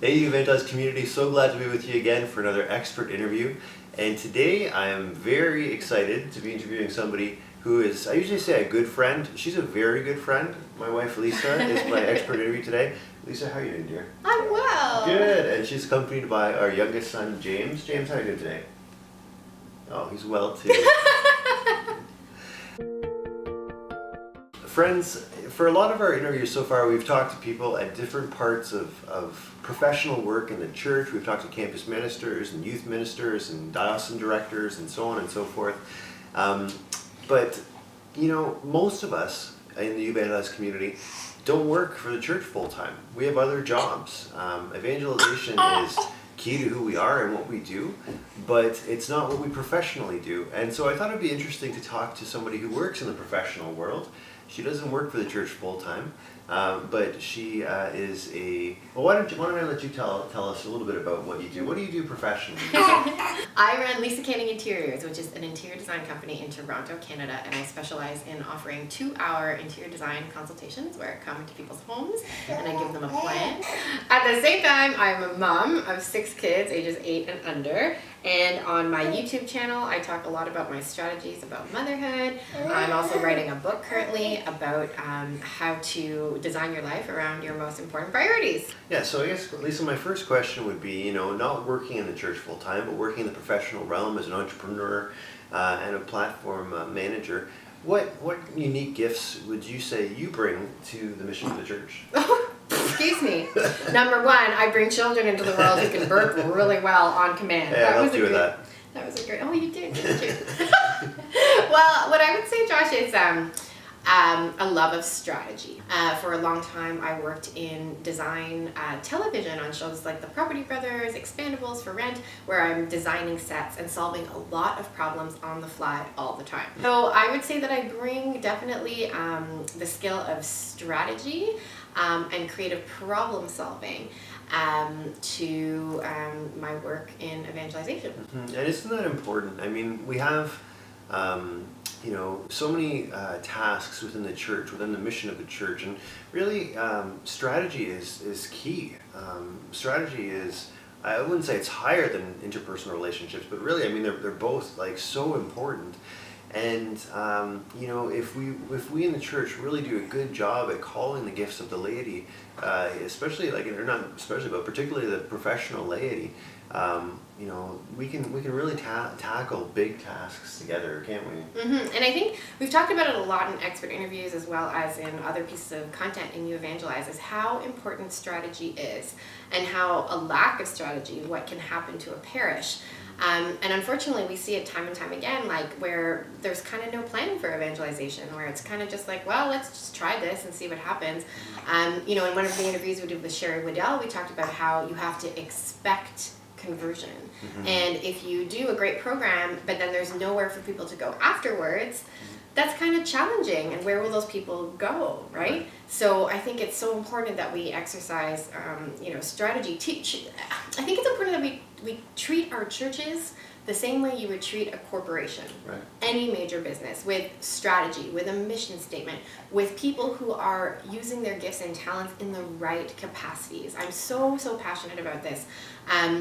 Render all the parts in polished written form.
Hey, you Evangelize community, so glad to be with you again for another expert interview. And today I am very excited to be interviewing somebody who is, I usually say a good friend. She's a very good friend. My wife Lisa is my expert interview today. Lisa, how are you doing, dear? I'm well. Good, and she's accompanied by our youngest son, James. James, how are you doing today? Oh, he's well too. Friends, for a lot of our interviews so far, we've talked to people at different parts of professional work in the church. We've talked to campus ministers and youth ministers and diocesan directors and so on and so forth. But, you know, most of us in the Evangelize community don't work for the church full time. We have other jobs. Evangelization is key to who we are and what we do, but it's not what we professionally do. And so I thought it'd be interesting to talk to somebody who works in the professional world. She doesn't work for the church full time, but she is a. Well, why don't I let you tell us a little bit about what you do? What do you do professionally? I run Lisa Canning Interiors, which is an interior design company in Toronto, Canada, and I specialize in offering 2-hour interior design consultations where I come into people's homes and I give them a plan. At the same time, I'm a mom of 6 kids, ages 8 and under, and on my YouTube channel, I talk a lot about my strategies about motherhood. I'm also writing a book currently about how to design your life around your most important priorities. Yeah, so I guess, Lisa, my first question would be, you know, not working in the church full time, but working in the professional realm as an entrepreneur and a platform manager. What unique gifts would you say you bring to the mission of the church? Excuse me. Number one, I bring children into the world who can burp really well on command. Yeah, I helped you with that. That was a great. Oh, you did, didn't you? Well, what I would say, Josh, is a love of strategy. For a long time, I worked in design television on shows like The Property Brothers, Expandables, For Rent, where I'm designing sets and solving a lot of problems on the fly all the time. So I would say that I bring definitely the skill of strategy and creative problem solving to my work in evangelization. Mm-hmm. And isn't that important? I mean, we have you know, so many tasks within the church, within the mission of the church, and really strategy is key. Strategy is, I wouldn't say it's higher than interpersonal relationships, but really, I mean, they're both like so important. And you know, if we in the church really do a good job at calling the gifts of the laity, especially like, or not especially, but particularly the professional laity, you know, we can really tackle big tasks together, can't we? Mm-hmm. And I think we've talked about it a lot in expert interviews as well as in other pieces of content in You Evangelize, is how important strategy is and how a lack of strategy, what can happen to a parish. And unfortunately, we see it time and time again, like where there's kind of no planning for evangelization, where it's kind of just like, well, let's just try this and see what happens. You know, in one of the interviews we did with Sherry Waddell, we talked about how you have to expect conversion. Mm-hmm. And if you do a great program, but then there's nowhere for people to go afterwards, that's kind of challenging. And where will those people go, right? So I think it's so important that we exercise, you know, strategy. I think it's important that we treat our churches the same way you would treat a corporation, right. Any major business, with strategy, with a mission statement, with people who are using their gifts and talents in the right capacities. I'm so passionate about this.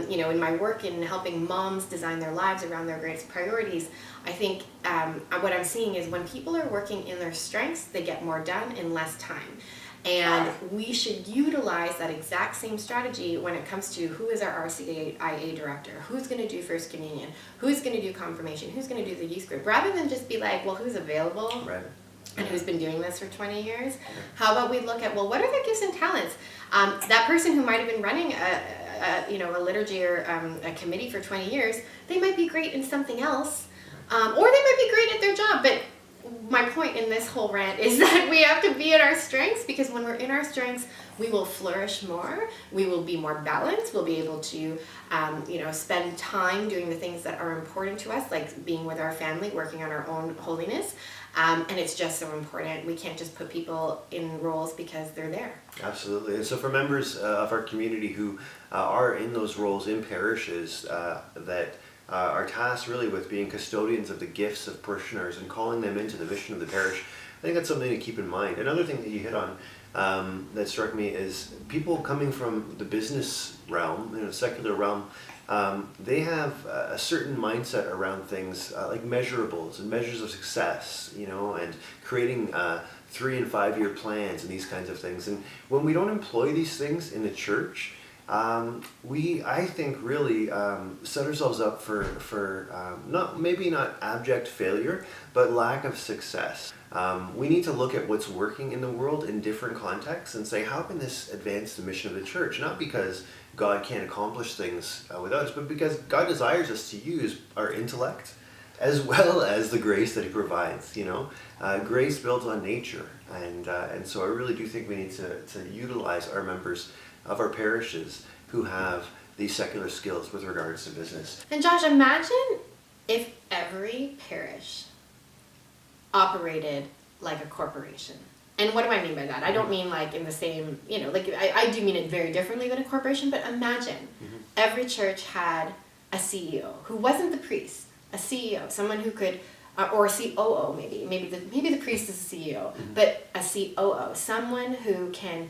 You know, in my work in helping moms design their lives around their greatest priorities, I think what I'm seeing is when people are working in their strengths, they get more done in less time. And we should utilize that exact same strategy when it comes to who is our RCIA director, who's going to do First Communion, who's going to do confirmation, who's going to do the youth group, rather than just be like, well, who's available, right. And who's been doing this for 20 years. How about we look at, well, what are their gifts and talents? That person who might have been running a liturgy or a committee for 20 years, they might be great in something else, or they might be great at their job, but my point in this whole rant is that we have to be at our strengths, because when we're in our strengths, we will flourish more, we will be more balanced, we'll be able to you know, spend time doing the things that are important to us, like being with our family, working on our own holiness, and it's just so important. We can't just put people in roles because they're there. Absolutely. And so for members of our community who are in those roles in parishes that are tasked really with being custodians of the gifts of parishioners and calling them into the mission of the parish, I think that's something to keep in mind. Another thing that you hit on that struck me is people coming from the business realm, secular realm. They have a certain mindset around things like measurables and measures of success, and creating 3 and 5 year plans and these kinds of things. And when we don't employ these things in the church, we, I think, really set ourselves up for not abject failure, but lack of success. We need to look at what's working in the world in different contexts and say, how can this advance the mission of the church? Not because God can't accomplish things without us, but because God desires us to use our intellect as well as the grace that He provides. Grace builds on nature, and so I really do think we need to utilize our members of our parishes who have these secular skills with regards to business. And Josh, imagine if every parish operated like a corporation. And what do I mean by that? I don't mean like in the same, I do mean it very differently than a corporation, but imagine every church had a CEO who wasn't the priest, a CEO, someone who could, or a COO maybe the priest is a CEO, but a COO, someone who can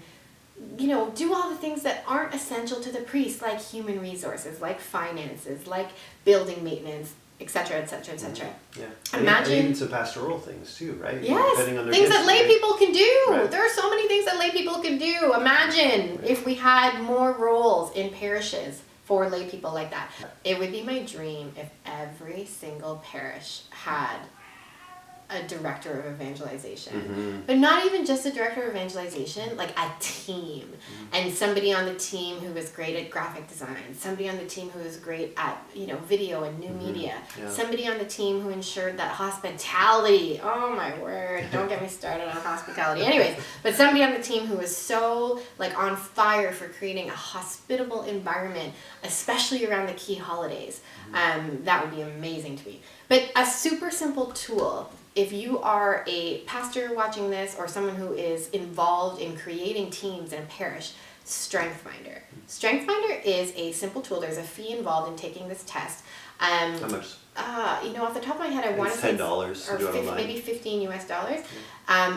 do all the things that aren't essential to the priest, like human resources, like finances, like building maintenance, etc., etc., etc. Yeah. Imagine and even some pastoral things too, right? Yes, Depending on their things gifts, that lay right? people can do. Right. There are so many things that lay people can do. Imagine if we had more roles in parishes for lay people like that. It would be my dream if every single parish had a director of evangelization, but not even just a director of evangelization, like a team, and somebody on the team who was great at graphic design, somebody on the team who was great at video and new media, somebody on the team who ensured that hospitality, oh my word, don't get me started on hospitality, anyways, but somebody on the team who was so on fire for creating a hospitable environment, especially around the key holidays. That would be amazing to me. But a super simple tool, if you are a pastor watching this or someone who is involved in creating teams in a parish, StrengthFinder. StrengthFinder is a simple tool. There's a fee involved in taking this test. How much? Off the top of my head, I want to say $10 to do it online. maybe $15 US.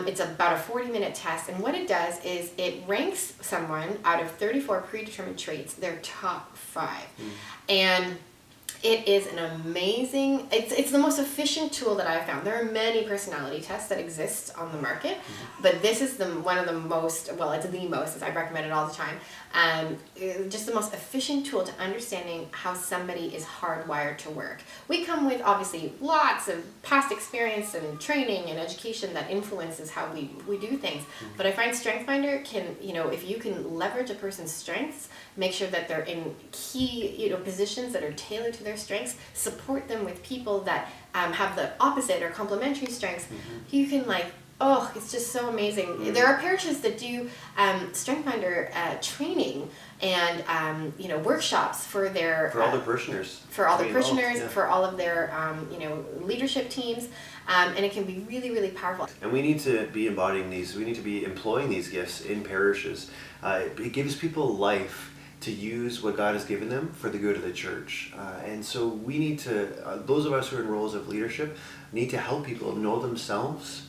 It's about a 40-minute test, and what it does is it ranks someone out of 34 predetermined traits, their top 5, and it is an amazing, it's the most efficient tool that I've found. There are many personality tests that exist on the market, but this is one of the most, it's the most, as I recommend it all the time, just the most efficient tool to understanding how somebody is hardwired to work. We come with, obviously, lots of past experience and training and education that influences how we do things, but I find StrengthFinder can, if you can leverage a person's strengths, make sure that they're in key, positions that are tailored to their strengths, support them with people that have the opposite or complementary strengths, you can it's just so amazing. There are parishes that do StrengthFinder training and workshops for their all the parishioners. For all the parishioners, yeah. for all of their leadership teams, and it can be really, really powerful. And we need to be embodying these. We need to be employing these gifts in parishes. It gives people life to use what God has given them for the good of the church. And so we need to, those of us who are in roles of leadership, need to help people know themselves,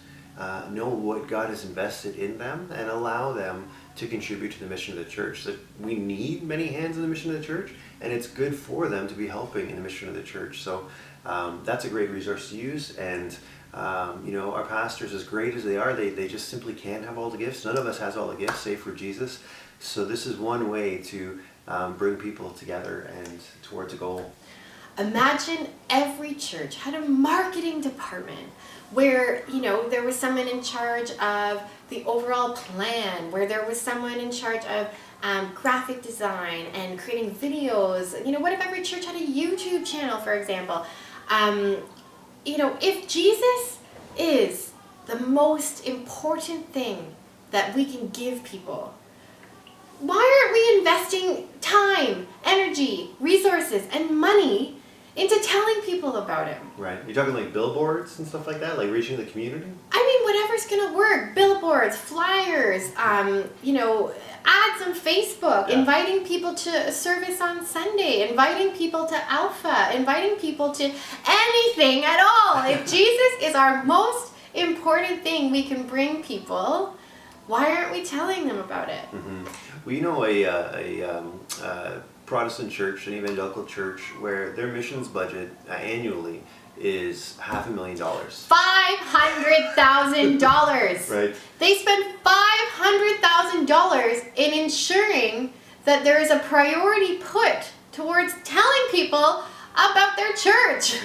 know what God has invested in them, and allow them to contribute to the mission of the church. That we need many hands in the mission of the church, and it's good for them to be helping in the mission of the church. So that's a great resource to use. And our pastors, as great as they are, they just simply can't have all the gifts. None of us has all the gifts, save for Jesus. So this is one way to bring people together and towards a goal. Imagine every church had a marketing department where, there was someone in charge of the overall plan, where there was someone in charge of graphic design and creating videos. What if every church had a YouTube channel, for example? If Jesus is the most important thing that we can give people, why aren't we investing time, energy, resources, and money into telling people about him? Right. You're talking like billboards and stuff like that, like reaching the community? Whatever's gonna work. Billboards, flyers, ads on Facebook, inviting people to service on Sunday, inviting people to Alpha, inviting people to anything at all. If Jesus is our most important thing we can bring people, Why aren't we telling them about it? Well, you know, a Protestant church, an evangelical church, where their missions budget annually is $500,000. $500,000. Right. They spend $500,000 in ensuring that there is a priority put towards telling people about their church.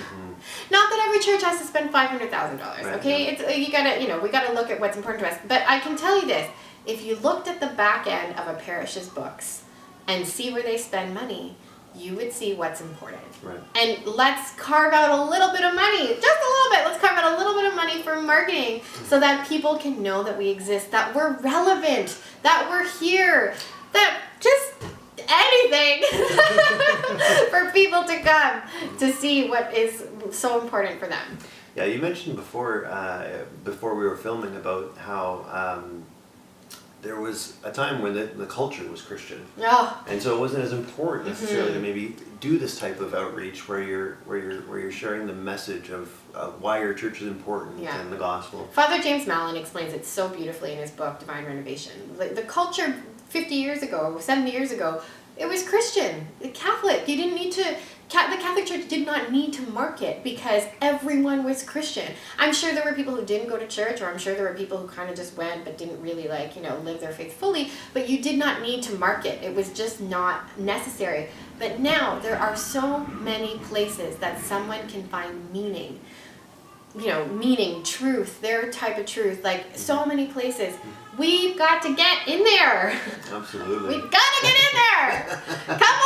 Not that every church has to spend $500,000, Right, okay? yeah. It's we gotta look at what's important to us. But I can tell you this: if you looked at the back end of a parish's books and see where they spend money, you would see what's important. Right. And let's carve out a little bit of money, just a little bit. Let's carve out a little bit of money for marketing so that people can know that we exist, that we're relevant, that we're here, that just anything for people to come to see what is so important for them. Yeah, you mentioned before we were filming about how there was a time when the culture was Christian, Oh, and so it wasn't as important necessarily to maybe do this type of outreach where you're sharing the message of why your church is important Yeah. and the gospel. Father James Mallon explains it so beautifully in his book, Divine Renovation. The culture 50 years ago, 70 years ago, it was Christian, Catholic. You didn't need to, the Catholic Church did not need to market because everyone was Christian. I'm sure there were people who didn't go to church, or I'm sure there were people who kind of just went but didn't really live their faith fully, but you did not need to market. It was just not necessary. But now there are so many places that someone can find meaning. Meaning, truth, their type of truth, like so many places. We've got to get in there. Absolutely. We've got to get in there. Come on.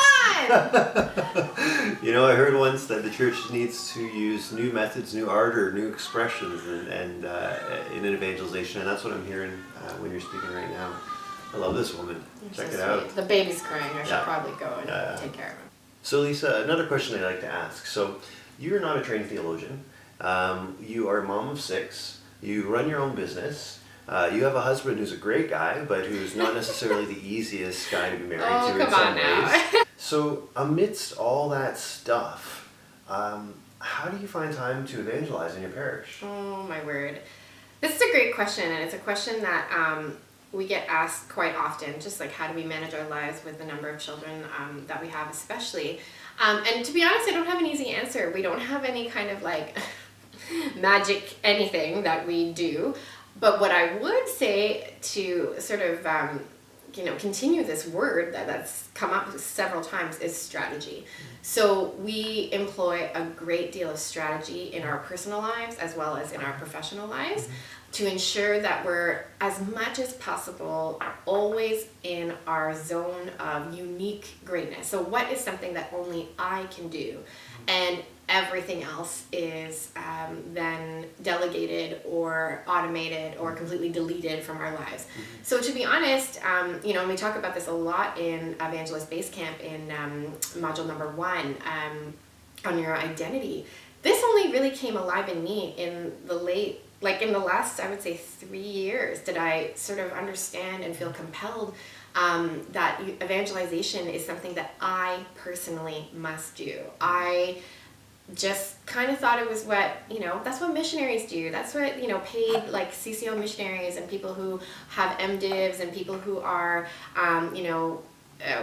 I heard once that the church needs to use new methods, new ardor, new expressions, and in evangelization, and that's what I'm hearing when you're speaking right now. I love this woman. Check it out. The baby's crying. I should Yeah. probably go and Yeah. take care of him. So Lisa, another question I'd like to ask. So you're not a trained theologian. You are a mom of 6. You run your own business. You have a husband who's a great guy, but who's not necessarily the easiest guy to be married to in come some on now. ways. So amidst all that stuff, how do you find time to evangelize in your parish? Oh my word. This is a great question, and it's a question that we get asked quite often, just like how do we manage our lives with the number of children that we have especially. And to be honest, I don't have an easy answer. We don't have any kind of magic anything that we do. But what I would say to sort of continue this word that's come up several times is strategy. So we employ a great deal of strategy in our personal lives as well as in our professional lives to ensure that we're, as much as possible, always in our zone of unique greatness. So what is something that only I can do? And everything else is then delegated or automated or completely deleted from our lives. So to be honest, and we talk about this a lot in Evangelist Basecamp in module number 1 on your identity. This only really came alive in me in the last, I would say, 3 years did I sort of understand and feel compelled that evangelization is something that I personally must do. I just kind of thought it was what, that's what missionaries do. That's what, paid CCO missionaries and people who have MDivs and people who are,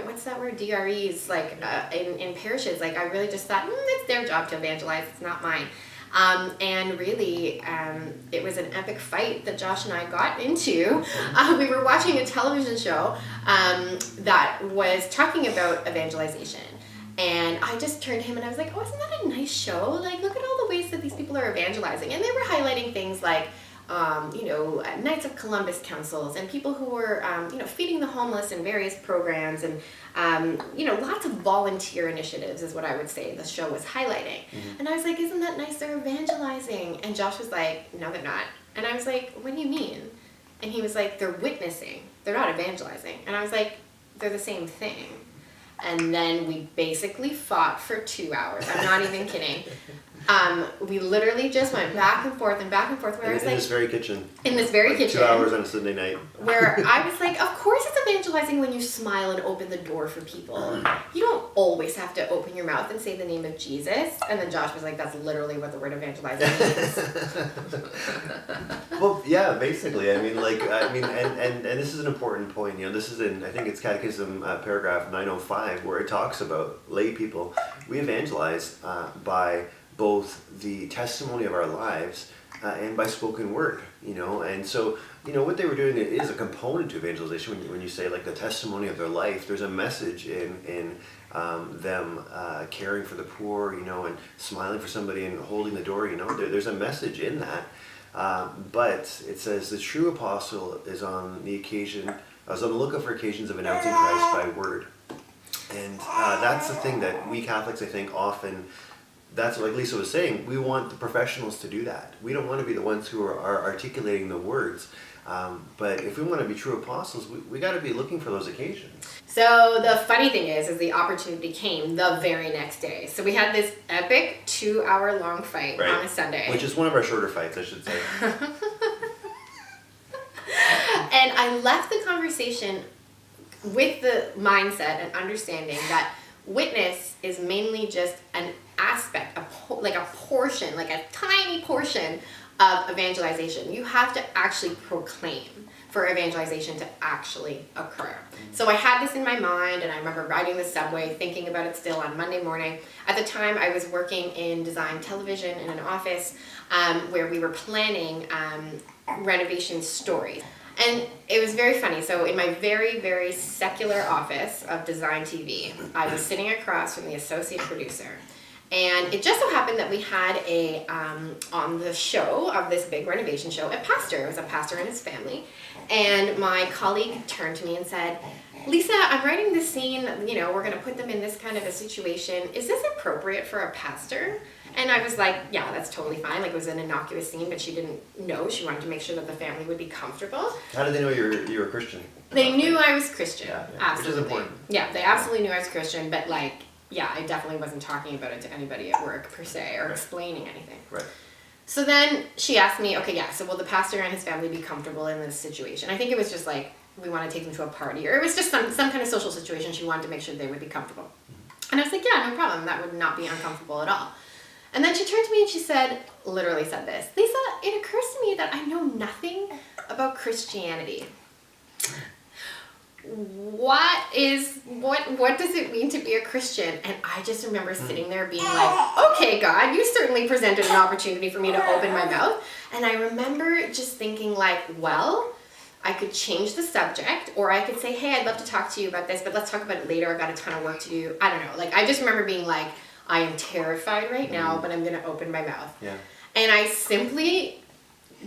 what's that word? DREs, in parishes. I really just thought, it's their job to evangelize. It's not mine. And really, it was an epic fight that Josh and I got into. We were watching a television show that was talking about evangelization. And I just turned to him and I was like, oh, isn't that a nice show? Look at all the ways that these people are evangelizing. And they were highlighting things like, Knights of Columbus councils and people who were, feeding the homeless in various programs and, lots of volunteer initiatives is what I would say the show was highlighting. And I was like, isn't that nice? They're evangelizing. And Josh was like, no, they're not. And I was like, what do you mean? And he was like, they're witnessing. They're not evangelizing. And I was like, they're the same thing. And then we basically fought for 2 hours. I'm not even kidding. We literally just went back and forth and back and forth. Where I was In like, this very kitchen. in this very Like kitchen. 2 hours on a Sunday night. Where I was like, of course it's evangelizing when you smile and open the door for people. You don't always have to open your mouth and say the name of Jesus. And then Josh was like, that's literally what the word evangelizing means. Well, yeah, basically. I mean, and this is an important point. You know, this is in, I think it's Catechism paragraph 905, where it talks about lay people. We evangelize by both the testimony of our lives and by spoken word. You know, and so, you know, what they were doing is a component to evangelization. When you say like the testimony of their life, there's a message in them caring for the poor, you know, and smiling for somebody and holding the door. You know, there's a message in that. But it says the true apostle is on the lookout for occasions of announcing Christ by word. And that's the thing that we Catholics, I think, often, that's like Lisa was saying, we want the professionals to do that. We don't want to be the ones who are articulating the words. But if we want to be true apostles, we got to be looking for those occasions. So the funny thing is the opportunity came the very next day. So we had this epic 2-hour-long fight on a Sunday. Which is one of our shorter fights, I should say. And I left the conversation with the mindset and understanding that witness is mainly just an aspect, like a portion, like a tiny portion of evangelization. You have to actually proclaim for evangelization to actually occur. So I had this in my mind, and I remember riding the subway thinking about it still on Monday morning. At the time, I was working in design television in an office where we were planning renovation stories. And it was very funny. So in my very, very secular office of design TV, I was sitting across from the associate producer. And it just so happened that we had on the show of this big renovation show, a pastor. It was a pastor and his family. And my colleague turned to me and said, Lisa, I'm writing this scene, you know, we're going to put them in this kind of a situation. Is this appropriate for a pastor? And I was like, yeah, that's totally fine. Like, it was an innocuous scene, but she didn't know. She wanted to make sure that the family would be comfortable. How did they know you were a Christian? They knew I was Christian. Yeah. Absolutely. Which is important. Yeah, they absolutely knew I was Christian, but like, yeah, I definitely wasn't talking about it to anybody at work per se or explaining anything. Right. So then she asked me, okay, yeah, so will the pastor and his family be comfortable in this situation? I think it was just like, we want to take them to a party, or it was just some kind of social situation. She wanted to make sure they would be comfortable. And I was like, yeah, no problem. That would not be uncomfortable at all. And then she turned to me and she said, literally said this, Lisa, it occurs to me that I know nothing about Christianity. What does it mean to be a Christian? And I just remember sitting there being like, okay, God, you certainly presented an opportunity for me to open my mouth. And I remember just thinking like, well, I could change the subject, or I could say, hey, I'd love to talk to you about this, but let's talk about it later. I've got a ton of work to do. I don't know. Like, I just remember being like, I am terrified right now, but I'm going to open my mouth. Yeah. And I simply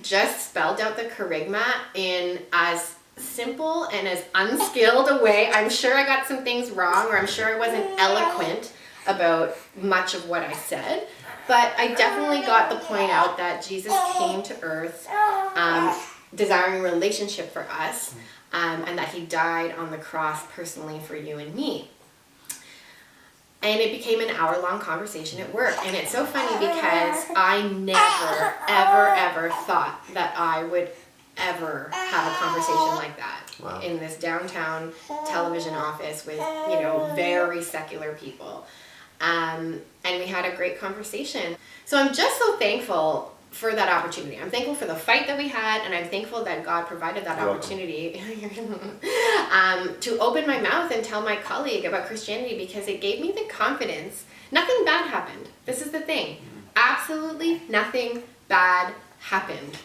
just spelled out the kerygma in as simple and as unskilled a way. I'm sure I got some things wrong, or I'm sure I wasn't eloquent about much of what I said, but I definitely got the point out that Jesus came to earth desiring a relationship for us, and that he died on the cross personally for you and me. And it became an hour-long conversation at work. And it's so funny because I never, ever, ever thought that I would ever have a conversation like that. Wow. In this downtown television office with, you know, very secular people. And we had a great conversation. So I'm just so thankful for that opportunity. I'm thankful for the fight that we had, and I'm thankful that God provided that opportunity to open my mouth and tell my colleague about Christianity, because it gave me the confidence. Nothing bad happened. This is the thing. Absolutely nothing bad happened.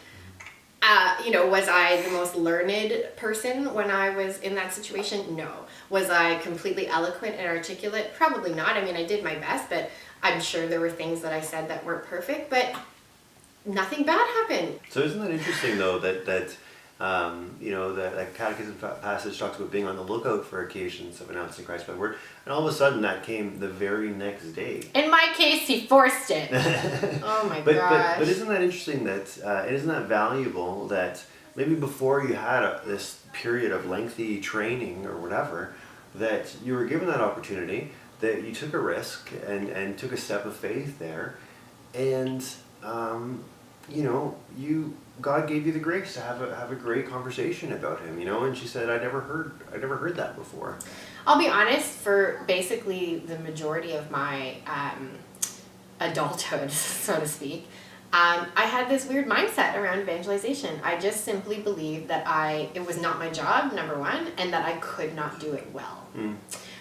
You know, was I the most learned person when I was in that situation? No. Was I completely eloquent and articulate? Probably not. I mean, I did my best, but I'm sure there were things that I said that weren't perfect, but nothing bad happened. So isn't that interesting though that you know, that catechism passage talks about being on the lookout for occasions of announcing Christ by word, and all of a sudden that came the very next day. In my case, he forced it. Oh my gosh. But isn't that interesting that isn't that valuable that maybe before you had this period of lengthy training or whatever, that you were given that opportunity, that you took a risk and took a step of faith there, and you know, God gave you the grace to have a great conversation about him, you know. And she said, I never heard that before. I'll be honest, for basically the majority of my adulthood, so to speak, I had this weird mindset around evangelization. I just simply believed that it was not my job, number one, and that I could not do it well.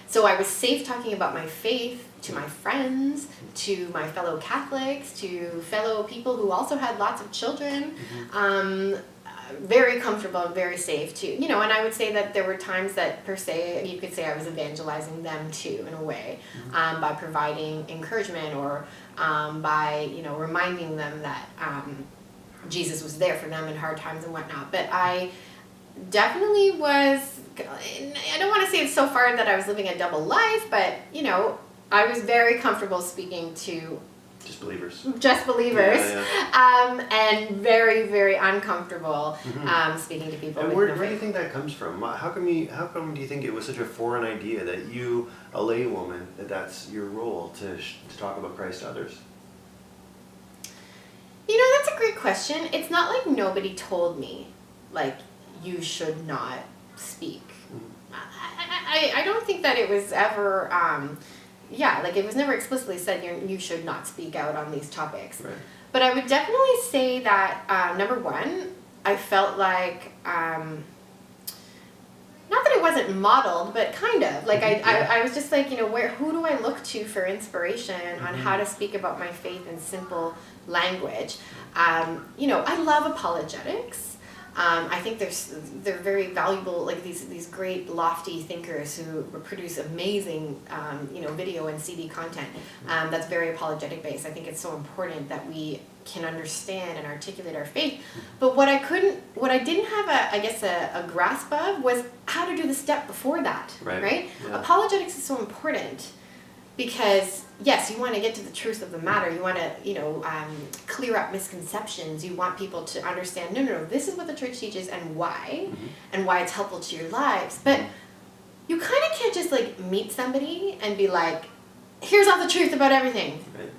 So I was safe talking about my faith to my friends, to my fellow Catholics, to fellow people who also had lots of children. Very comfortable and very safe too. You know, and I would say that there were times that, per se, you could say I was evangelizing them too, in a way, by providing encouragement or by, you know, reminding them that Jesus was there for them in hard times and whatnot. But I definitely was, I don't want to say it's so far that I was living a double life, but, you know, I was very comfortable speaking to Just believers. And very, very uncomfortable speaking to people. And where do you think that comes from? How come do you think it was such a foreign idea that you, a laywoman, that's your role to talk about Christ to others? You know, that's a great question. It's not like nobody told me, like, you should not speak. I don't think that it was ever, like it was never explicitly said you should not speak out on these topics. Right. But I would definitely say that, number one, I felt like, not that it wasn't modeled, but kind of. Like, I was just like, you know, who do I look to for inspiration on how to speak about my faith in simple language? You know, I love apologetics. I think they're very valuable, like these great lofty thinkers who produce amazing, you know, video and CD content that's very apologetic based. I think it's so important that we can understand and articulate our faith. But what I didn't have a grasp of was how to do the step before that, right? Yeah. Apologetics is so important. Because, yes, you want to get to the truth of the matter. You want to, you know, clear up misconceptions. You want people to understand, no, this is what the church teaches and why it's helpful to your lives. But you kind of can't just, like, meet somebody and be like, here's all the truth about everything. Right.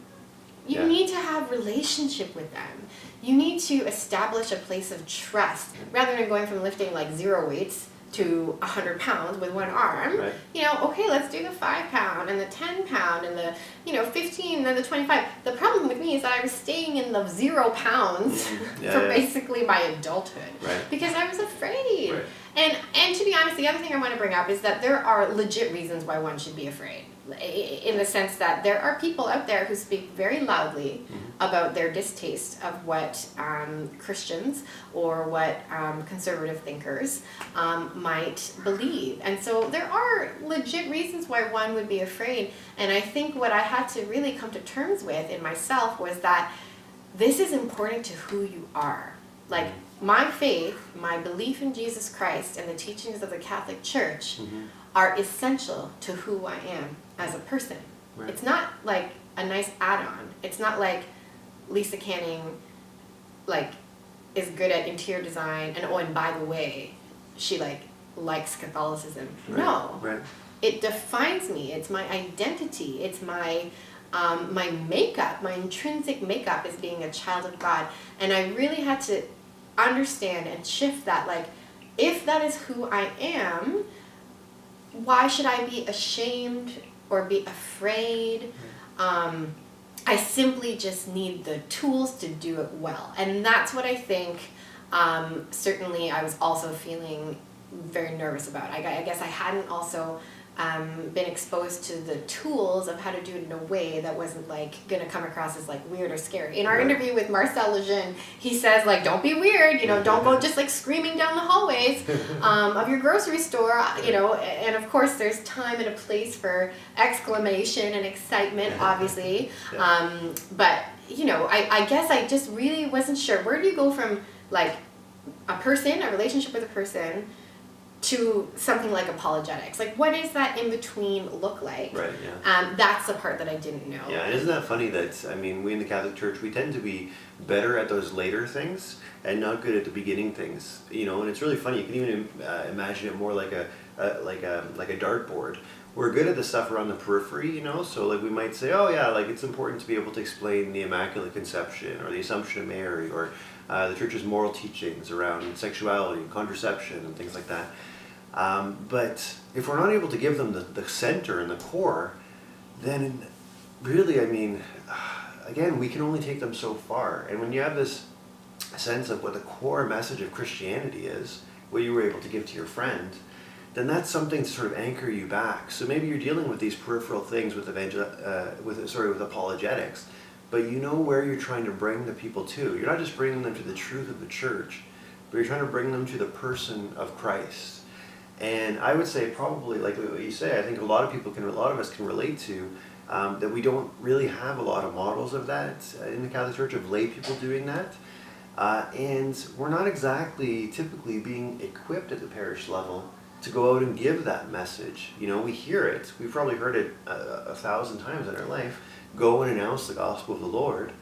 You need to have relationship with them. You need to establish a place of trust rather than going from lifting, like, 0 weights to 100 pounds with one arm. Right. You know, okay, let's do the 5 pound and the 10 pound and the, you know, 15 and the 25. The problem with me is that I was staying in the 0 pounds for basically my adulthood because I was afraid. Right. And to be honest, the other thing I want to bring up is that there are legit reasons why one should be afraid. In the sense that there are people out there who speak very loudly about their distaste of what Christians or what conservative thinkers might believe. And so there are legit reasons why one would be afraid. And I think what I had to really come to terms with in myself was that this is important to who you are. Like, my faith, my belief in Jesus Christ and the teachings of the Catholic Church are essential to who I am as a person. Right. It's not like a nice add-on. It's not like Lisa Canning, like, is good at interior design and by the way, she, like, likes Catholicism. Right. No. Right. It defines me. It's my identity. It's my my makeup, my intrinsic makeup is being a child of God. And I really had to understand and shift that, like, if that is who I am, why should I be ashamed or be afraid? I simply just need the tools to do it well. And that's what I think, certainly I was also feeling very nervous about. I guess I hadn't also been exposed to the tools of how to do it in a way that wasn't, like, gonna come across as, like, weird or scary. In our interview with Marcel Lejeune, he says, like, don't be weird, you know, don't go just, like, screaming down the hallways of your grocery store, you know, and of course there's time and a place for exclamation and excitement, obviously, but, you know, I guess I just really wasn't sure, where do you go from, like, a relationship with a person, to something like apologetics? Like, what does that in between look like? Right, yeah. That's the part that I didn't know. Yeah, and isn't that funny that, I mean, we in the Catholic Church, we tend to be better at those later things and not good at the beginning things, you know, and it's really funny. You can even imagine it more like a dartboard, we're good at the stuff around the periphery, you know, so like we might say, oh yeah, like it's important to be able to explain the Immaculate Conception or the Assumption of Mary or the church's moral teachings around sexuality and contraception and things like that. But if we're not able to give them the center and the core, then really, I mean, again, we can only take them so far. And when you have this sense of what the core message of Christianity is, what you were able to give to your friend, then that's something to sort of anchor you back. So maybe you're dealing with these peripheral things with with apologetics, but you know where you're trying to bring the people to. You're not just bringing them to the truth of the church, but you're trying to bring them to the person of Christ. And I would say probably, like what you say, I think a lot of us can relate to that we don't really have a lot of models of that in the Catholic Church, of lay people doing that. And we're not exactly typically being equipped at the parish level to go out and give that message. You know, we hear it. We've probably heard it 1,000 times in our life. Go and announce the gospel of the Lord.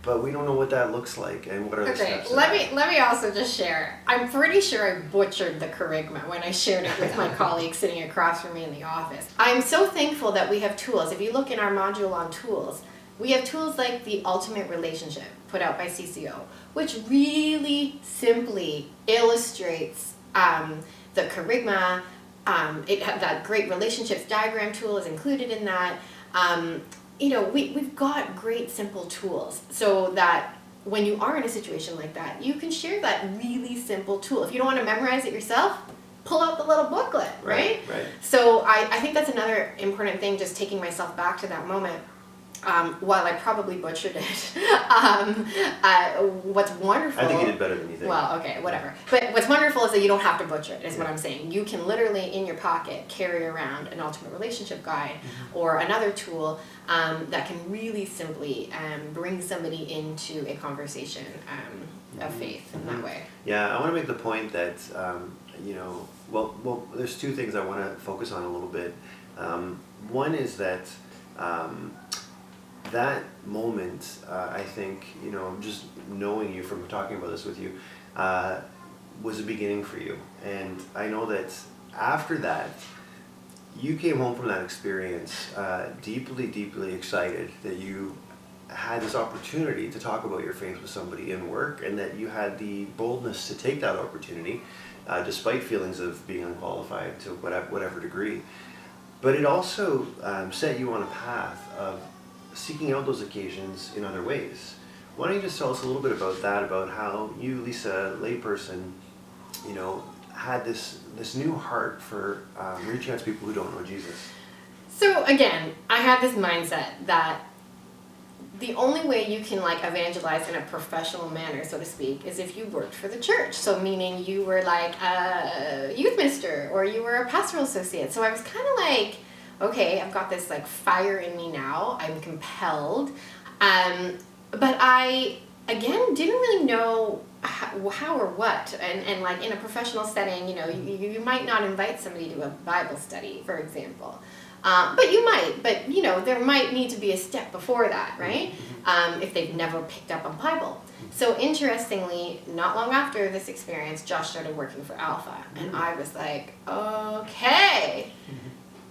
But we don't know what that looks like and what are the steps. Let me also just share. I'm pretty sure I butchered the kerygma when I shared it with my colleagues sitting across from me in the office. I'm so thankful that we have tools. If you look in our module on tools, we have tools like the Ultimate Relationship put out by CCO, which really simply illustrates the kerygma. It had that great relationships diagram tool is included in that. You know, we've got great simple tools so that when you are in a situation like that, you can share that really simple tool. If you don't want to memorize it yourself, pull out the little booklet, right? Right. So I think that's another important thing, just taking myself back to that moment. While I probably butchered it, what's wonderful... I think you did better than you think. Well, okay, whatever. But what's wonderful is that you don't have to butcher it, is what I'm saying. You can literally, in your pocket, carry around an Ultimate Relationship Guide or another tool that can really simply bring somebody into a conversation of faith in that way. Yeah, I want to make the point that, you know, well, there's two things I want to focus on a little bit. One is that... that moment, I think, you know, just knowing you from talking about this with you, was a beginning for you. And I know that after that, you came home from that experience deeply, deeply excited that you had this opportunity to talk about your faith with somebody in work, and that you had the boldness to take that opportunity, despite feelings of being unqualified to whatever degree. But it also set you on a path of seeking out those occasions in other ways. Why don't you just tell us a little bit about that, about how you, Lisa, layperson, you know, had this new heart for reaching out to people who don't know Jesus? So again, I had this mindset that the only way you can like evangelize in a professional manner, so to speak, is if you worked for the church. So meaning you were like a youth minister or you were a pastoral associate. So I was kind of like, okay, I've got this like fire in me now. I'm compelled. But I, again, didn't really know how or what. And like in a professional setting, you know, you might not invite somebody to a Bible study, for example. But you might. But, you know, there might need to be a step before that, right? If they've never picked up a Bible. So interestingly, not long after this experience, Josh started working for Alpha. And I was like, okay.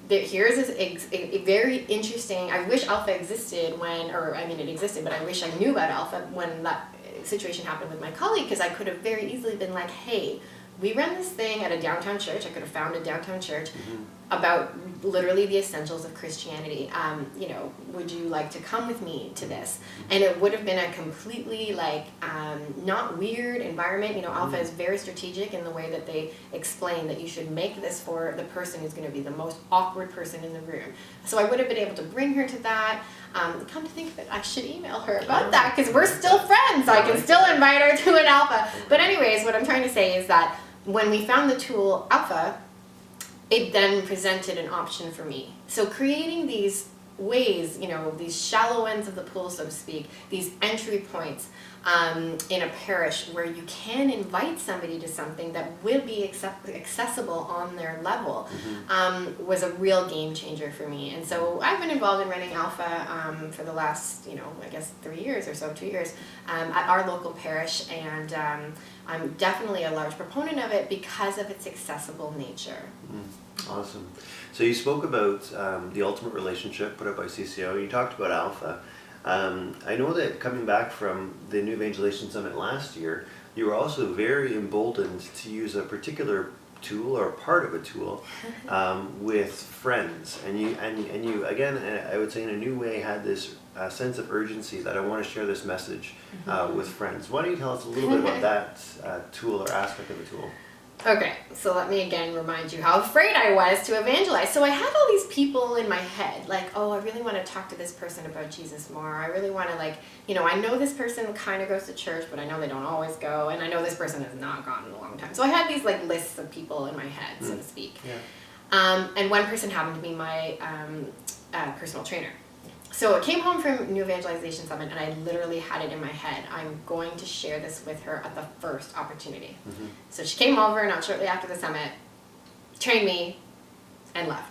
Here's a very interesting, I wish Alpha existed it existed, but I wish I knew about Alpha when that situation happened with my colleague, because I could have very easily been like, hey, we run this thing at a downtown church. I could have found a downtown church about literally the essentials of Christianity. You know, would you like to come with me to this? And it would have been a completely like not weird environment. You know, Alpha is very strategic in the way that they explain that you should make this for the person who's going to be the most awkward person in the room. So I would have been able to bring her to that. Come to think of it, I should email her about that, because we're still friends. I can still invite her to an Alpha. But anyways, what I'm trying to say is that when we found the tool Alpha, it then presented an option for me. So creating these ways, you know, these shallow ends of the pool, so to speak, these entry points in a parish where you can invite somebody to something that will be accessible on their level, was a real game changer for me. And so I've been involved in running Alpha for the last, you know, I guess 3 years or so, 2 years, at our local parish, and I'm definitely a large proponent of it because of its accessible nature. Awesome. So you spoke about the ultimate relationship put out by CCO. You talked about Alpha. I know that coming back from the New Evangelization Summit last year, you were also very emboldened to use a particular tool or part of a tool with friends, and you again, I would say in a new way, had this sense of urgency that I want to share this message with friends. Why don't you tell us a little bit about that tool or aspect of the tool? Okay, so let me again remind you how afraid I was to evangelize. So I had all these people in my head, like, oh, I really want to talk to this person about Jesus more. I really want to, like, I know this person kind of goes to church, but I know they don't always go, and I know this person has not gone in a long time. So I had these, like, lists of people in my head, so to speak. Yeah. And one person happened to be my personal trainer. So it came home from New Evangelization Summit, and I literally had it in my head. I'm going to share this with her at the first opportunity. Mm-hmm. So she came over not shortly after the summit, trained me, and left.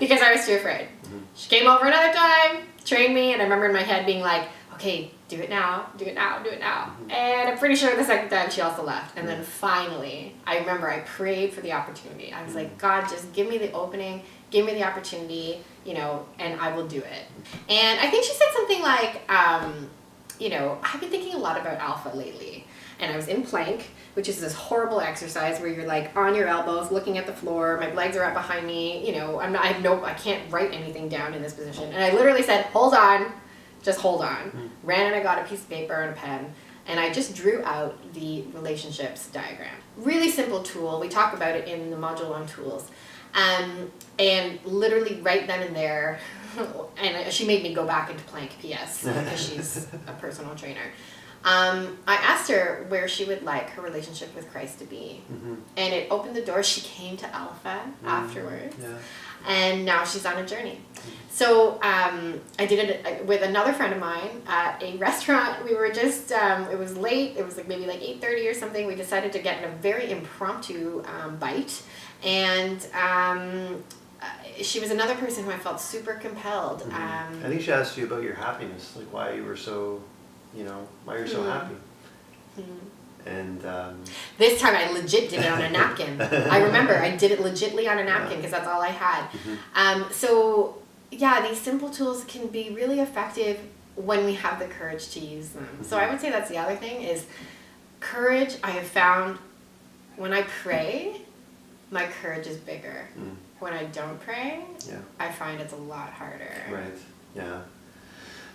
Because I was too afraid. Mm-hmm. She came over another time, trained me, and I remember in my head being like, okay, do it now, do it now, do it now. Mm-hmm. And I'm pretty sure the second time she also left. And then finally, I remember I prayed for the opportunity. I was like, God, just give me the opening, give me the opportunity, and I will do it. And I think she said something like, I've been thinking a lot about Alpha lately. And I was in plank, which is this horrible exercise where you're like on your elbows, looking at the floor. My legs are up behind me. I can't write anything down in this position. And I literally said, hold on, just hold on. Mm-hmm. Ran and I got a piece of paper and a pen. And I just drew out the relationships diagram. Really simple tool. We talk about it in the module on tools. And literally right then and there, and she made me go back into plank, PS, because she's a personal trainer. I asked her where she would like her relationship with Christ to be. Mm-hmm. And it opened the door. She came to Alpha afterwards. Yeah. And now she's on a journey. So I did it with another friend of mine at a restaurant. We were just, it was late. It was maybe 8:30 or something. We decided to get in a very impromptu bite. And she was another person who I felt super compelled. Mm-hmm. I think she asked you about your happiness, like why you were so, why you're so happy. Mm-hmm. And this time I legit did it on a napkin. I remember I did it legitly on a napkin because that's all I had. Mm-hmm. So yeah, these simple tools can be really effective when we have the courage to use them. Mm-hmm. So I would say that's the other thing is courage. I have found when I pray, my courage is bigger. Mm. When I don't pray, I find it's a lot harder. Right. Yeah.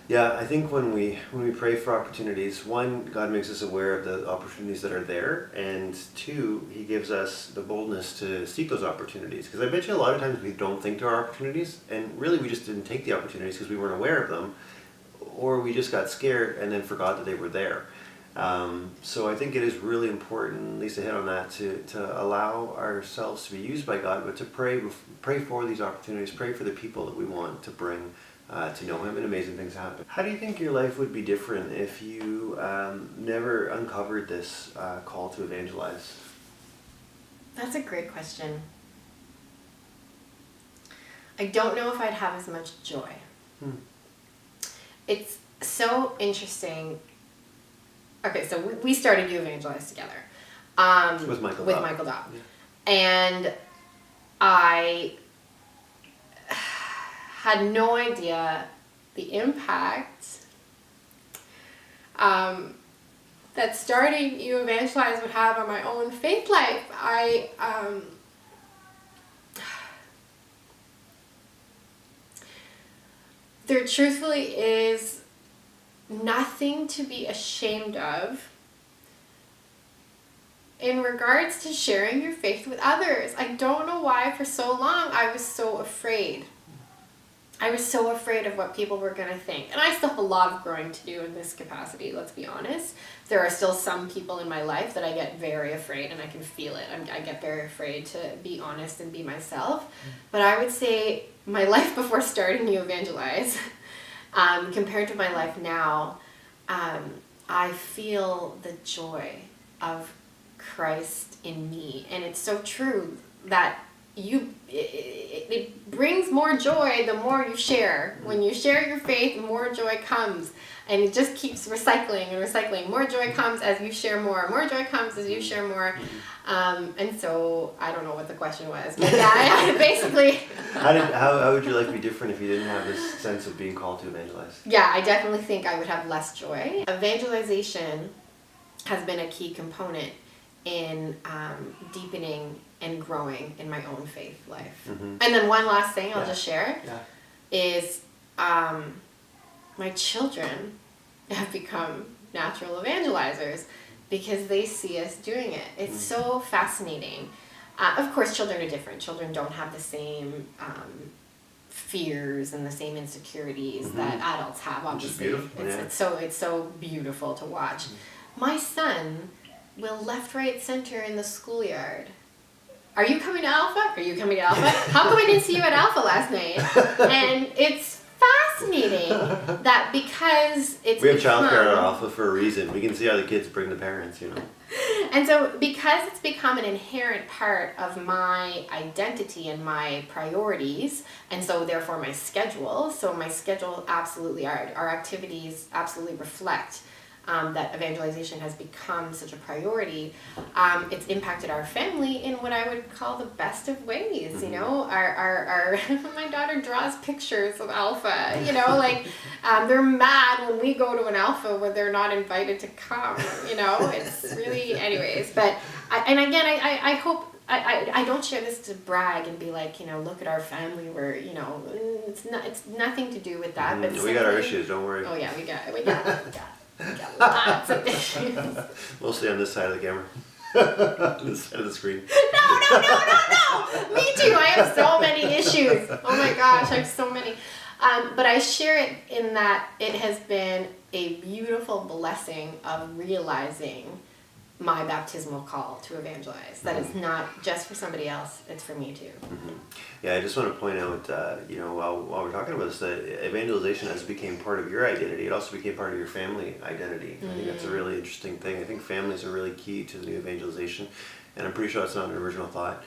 Yeah, I think when we pray for opportunities, one, God makes us aware of the opportunities that are there, and two, He gives us the boldness to seek those opportunities. Because I bet you a lot of times we don't think there are opportunities, and really we just didn't take the opportunities because we weren't aware of them, or we just got scared and then forgot that they were there. So I think it is really important, Lisa hit on that, to allow ourselves to be used by God, but to pray for these opportunities, pray for the people that we want to bring to know Him, and amazing things happen. How do you think your life would be different if you never uncovered this call to evangelize? That's a great question. I don't know if I'd have as much joy. It's so interesting. Okay, so we started You Evangelize together. With Michael Dobb. Yeah. And I had no idea the impact that starting You Evangelize would have on my own faith life. There truthfully is nothing to be ashamed of in regards to sharing your faith with others. I don't know why for so long I was so afraid. I was so afraid of what people were going to think. And I still have a lot of growing to do in this capacity, let's be honest. There are still some people in my life that I get very afraid, and I can feel it. I get very afraid to be honest and be myself. But I would say my life before starting You Evangelize, compared to my life now, I feel the joy of Christ in me. And it's so true that it brings more joy the more you share. When you share your faith, more joy comes. And it just keeps recycling and recycling. More joy comes as you share more. More joy comes as you share more. And so, I don't know what the question was. But yeah, I basically... How would your life be different if you didn't have this sense of being called to evangelize? Yeah, I definitely think I would have less joy. Evangelization has been a key component in deepening and growing in my own faith life. And then one last thing I'll just share is my children have become natural evangelizers because they see us doing it. It's so fascinating. Of course, children are different. Children don't have the same fears and the same insecurities that adults have. Obviously, which is beautiful. It's so beautiful to watch. My son will left, right, center in the schoolyard. Are you coming to Alpha? Are you coming to Alpha? How come I didn't see you at Alpha last night? And it's fascinating that because we have childcare at Alpha for a reason. We can see how the kids bring the parents, And so because it's become an inherent part of my identity and my priorities, and so therefore my schedule, absolutely, our activities absolutely reflect that evangelization has become such a priority. It's impacted our family in what I would call the best of ways. Our my daughter draws pictures of Alpha. They're mad when we go to an Alpha where they're not invited to come. It's really, anyways. But I hope. I don't share this to brag and be like, look at our family. We're, it's nothing to do with that. But we got our issues. Don't worry. Oh yeah, we got lots of issues. Mostly on this side of the camera. This side of the screen. No. Me too. I have so many issues. Oh my gosh, I have so many. But I share it in that it has been a beautiful blessing of realizing my baptismal call to evangelize. That it's not just for somebody else, it's for me too. Yeah, I just want to point out, while we're talking about this, that evangelization has became part of your identity. It also became part of your family identity. I think that's a really interesting thing. I think families are really key to the new evangelization, and I'm pretty sure that's not an original thought.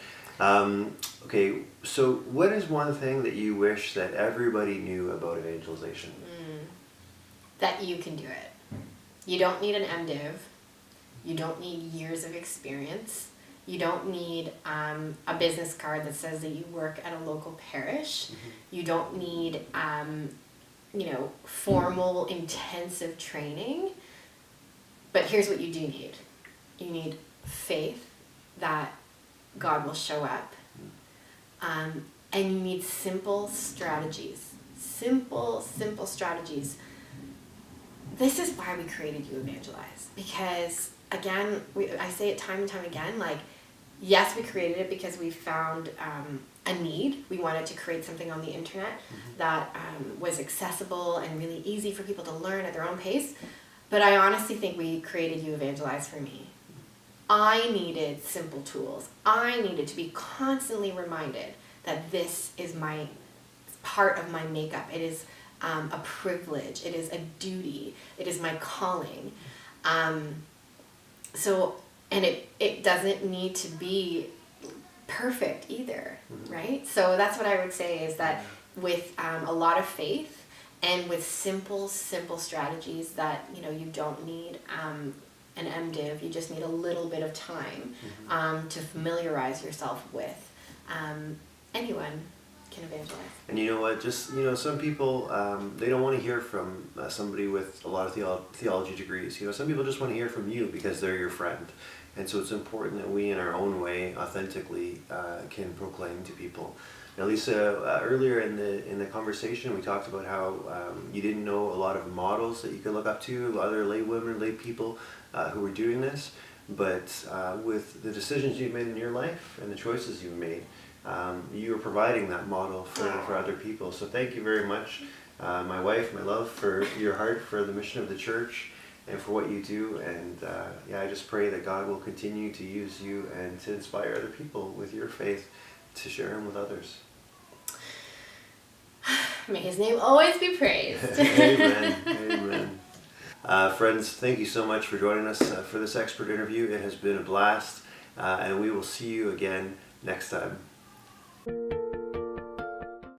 Okay, so what is one thing that you wish that everybody knew about evangelization? That you can do it. You don't need an MDiv. You don't need years of experience. You don't need a business card that says that you work at a local parish. You don't need, formal, intensive training. But here's what you do need. You need faith that God will show up. And you need simple strategies. Simple strategies. This is why we created You Evangelize. Because again, I say it time and time again, yes, we created it because we found a need. We wanted to create something on the internet that was accessible and really easy for people to learn at their own pace. But I honestly think we created You Evangelize for me. I needed simple tools. I needed to be constantly reminded that this is part of my makeup. It is a privilege. It is a duty. It is my calling. And it doesn't need to be perfect either, right? So that's what I would say is that with a lot of faith and with simple strategies that, you don't need an MDiv, you just need a little bit of time to familiarize yourself with. Anyone can evangelize. And you know what, just, some people, they don't want to hear from somebody with a lot of theology degrees. Some people just want to hear from you because they're your friend. And so it's important that we, in our own way, authentically, can proclaim to people. Now, Lisa, earlier in the conversation, we talked about how you didn't know a lot of models that you could look up to, other lay women, lay people who were doing this. But with the decisions you've made in your life and the choices you've made, you are providing that model for other people. So thank you very much, my wife, my love, for your heart for the mission of the church and for what you do. And I just pray that God will continue to use you and to inspire other people with your faith to share Him with others. May His name always be praised. Amen. Friends, thank you so much for joining us for this expert interview. It has been a blast, and we will see you again next time. you.